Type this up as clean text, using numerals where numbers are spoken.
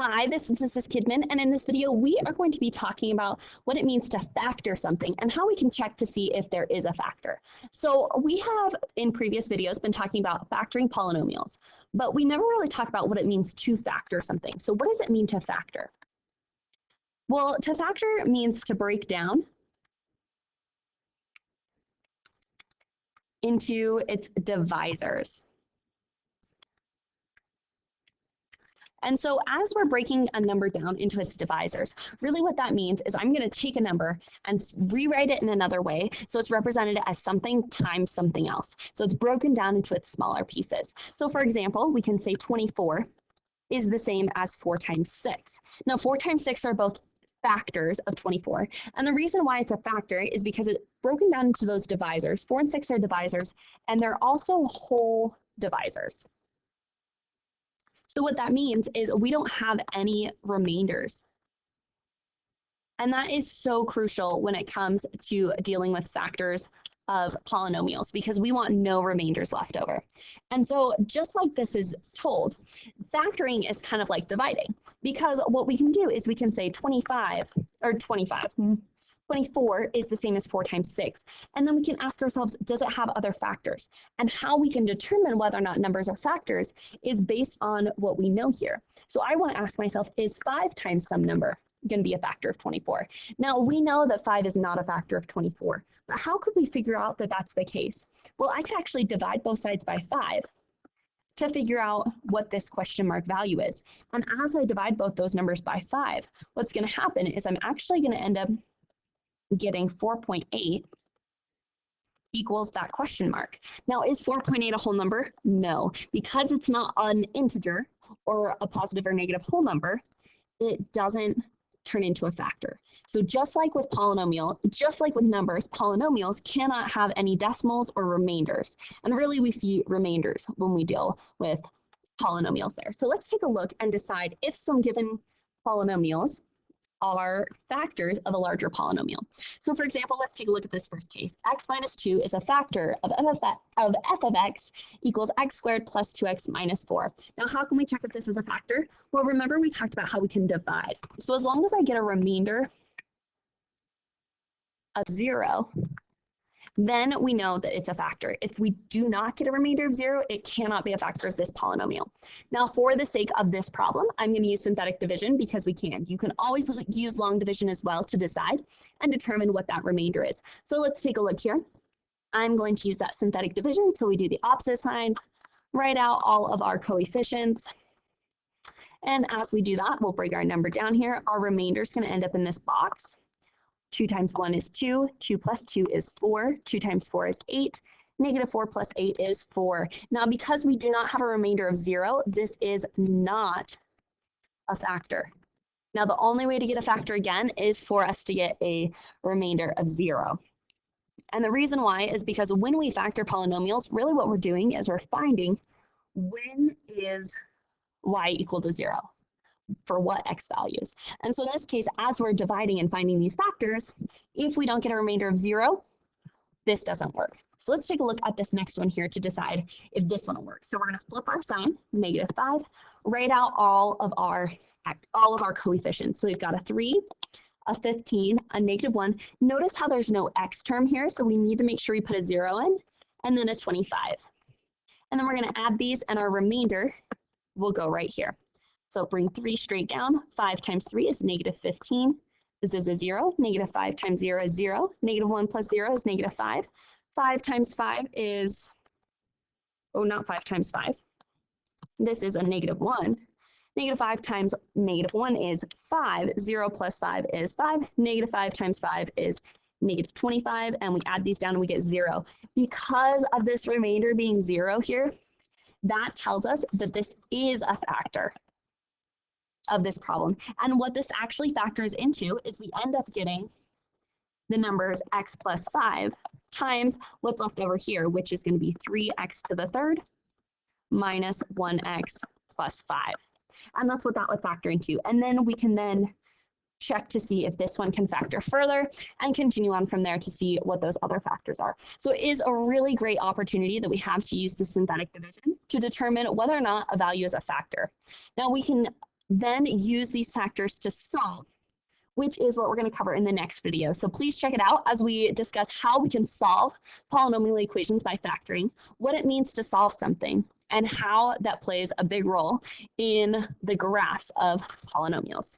Hi, this is Mrs. Kidman, and in this video, we are going to be talking about what it means to factor something and how we can check to see if there is a factor. So we have, in previous videos, been talking about factoring polynomials, but we never really talk about what it means to factor something. So what does it mean to factor? Well, to factor means to break down into its divisors. And so as we're breaking a number down into its divisors, really what that means is I'm going to take a number and rewrite it in another way. So it's represented as something times something else. So it's broken down into its smaller pieces. So for example, we can say 24 is the same as 4 times 6. Now 4 times 6 are both factors of 24. And the reason why it's a factor is because it's broken down into those divisors. 4 and 6 are divisors, and they're also whole divisors. So what that means is we don't have any remainders. And that is so crucial when it comes to dealing with factors of polynomials, because we want no remainders left over. And so just like this is told, factoring is kind of like dividing, because what we can do is we can say 24 is the same as 4 times 6. And then we can ask ourselves, does it have other factors? And how we can determine whether or not numbers are factors is based on what we know here. So I want to ask myself, is 5 times some number going to be a factor of 24? Now, we know that 5 is not a factor of 24, but how could we figure out that that's the case? Well, I could actually divide both sides by 5 to figure out what this question mark value is. And as I divide both those numbers by 5, what's going to happen is I'm actually going to end up getting 4.8 equals that question mark. Now, is 4.8 a whole number? No, because it's not an integer or a positive or negative whole number, it doesn't turn into a factor. So just like with numbers, polynomials cannot have any decimals or remainders. And really we see remainders when we deal with polynomials there. So let's take a look and decide if some given polynomials are factors of a larger polynomial. So for example, let's take a look at this first case. X minus 2 is a factor of f of x equals x squared plus 2x minus 4. Now, how can we check if this is a factor? Well, remember we talked about how we can divide. So as long as I get a remainder of 0, then we know that it's a factor. If we do not get a remainder of 0, it cannot be a factor of this polynomial. Now, for the sake of this problem, I'm going to use synthetic division because we can. You can always use long division as well to decide and determine what that remainder is. So let's take a look here. I'm going to use that synthetic division. So we do the opposite signs, write out all of our coefficients. And as we do that, we'll break our number down here. Our remainder is going to end up in this box. 2 times 1 is 2, 2 plus 2 is 4, 2 times 4 is 8, negative 4 plus 8 is 4. Now, because we do not have a remainder of 0, this is not a factor. Now, the only way to get a factor again is for us to get a remainder of 0. And the reason why is because when we factor polynomials, really what we're doing is we're finding when is y equal to 0. For what x values. And so in this case, as we're dividing and finding these factors, if we don't get a remainder of 0, this doesn't work. So let's take a look at this next one here to decide if this one will work. So we're going to flip our sign, negative 5, write out all of our coefficients. So we've got a 3, a 15, a negative 1. Notice how there's no x term here, so we need to make sure we put a 0 in, and then a 25. And then we're going to add these, and our remainder will go right here. So bring 3 straight down. 5 times 3 is negative 15. This is a 0. Negative 5 times 0 is 0. Negative 1 plus 0 is negative 5. 5 times 5 is, not 5 times 5. This is a negative 1. Negative 5 times negative 1 is 5. 0 plus 5 is 5. Negative 5 times 5 is negative 25. And we add these down and we get 0. Because of this remainder being 0 here, that tells us that this is a factor of this problem. And what this actually factors into is we end up getting the numbers x plus 5 times what's left over here, which is going to be 3x to the third minus 1x plus 5. And that's what that would factor into. And then we can then check to see if this one can factor further and continue on from there to see what those other factors are. So it is a really great opportunity that we have to use the synthetic division to determine whether or not a value is a factor. Now we can then use these factors to solve, which is what we're going to cover in the next video. So please check it out as we discuss how we can solve polynomial equations by factoring, what it means to solve something, and how that plays a big role in the graphs of polynomials.